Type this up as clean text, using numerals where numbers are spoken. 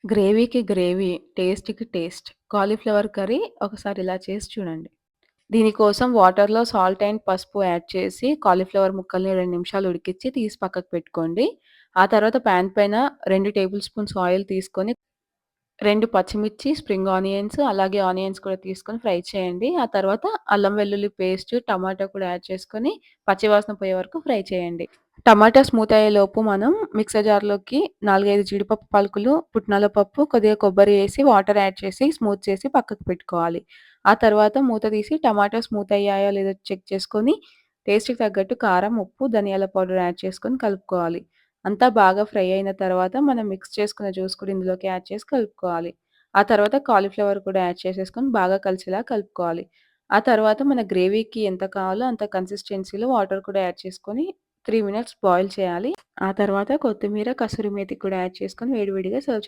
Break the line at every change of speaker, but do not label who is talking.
గ్రేవీకి gravy, టేస్ట్‌కి taste. Cauliflower curry ఒకసారి ఇలా చేసి చూడండి. దీనికోసం వాటర్‌లో సాల్ట్ అండ్ పసుపు యాడ్ చేసి కాలీఫ్లవర్ ముక్కల్ని 2 నిమిషాలు ఉడికిచ్చి తీసి పక్కకు పెట్టుకోండి. ఆ తర్వాత పాన్ పైన 2 టేబుల్ స్పూన్స్ ఆయిల్ తీసుకొని 2 పచ్చిమిర్చి, స్ప్రింగ్ ఆనియన్స్ అలాగే ఆనియన్స్ కూడా తీసుకొని ఫ్రై చేయండి. ఆ తర్వాత అల్లం వెల్లుల్లి పేస్ట్, టమాటా కూడా యాడ్ చేసుకొని పచ్చివాసన పోయే వరకు ఫ్రై చేయండి. టమాటా స్మూత్ అయ్యేలోపు మనం మిక్సర్ జార్‌లోకి 4, 5 జీడిపప్పు పలుకులు, పుట్నాల పప్పు, కొద్దిగా కొబ్బరి ఏసి వాటర్ యాడ్ చేసి స్మూత్ చేసి పక్కకు పెట్టుకోవాలి. ఆ తర్వాత మూత తీసి టమాటా స్మూత్ అయ్యాయో లేదో చెక్ చేసుకొని టేస్ట్‌కి తగ్గట్టు కారం, ఉప్పు, ధనియాల పౌడర్ యాడ్ చేసుకొని కలుపుకోవాలి. అంతా బాగా ఫ్రై అయిన తర్వాత మనం మిక్స్ చేసుకున్న జ్యూస్ కూడా ఇందులోకి యాడ్ చేసి కలుపుకోవాలి. ఆ తర్వాత కాలీఫ్లవర్ కూడా యాడ్ చేసేసుకొని బాగా కలిసేలా కలుపుకోవాలి. ఆ తర్వాత మన గ్రేవీకి ఎంత కావాలో అంత కన్సిస్టెన్సీలో వాటర్ కూడా యాడ్ చేసుకొని 3 మినిట్స్ బాయిల్ చేయాలి. ఆ తర్వాత కొత్తిమీర, కసూరి మేతి కూడా యాడ్ చేసుకొని వేడి వేడిగా సర్వ్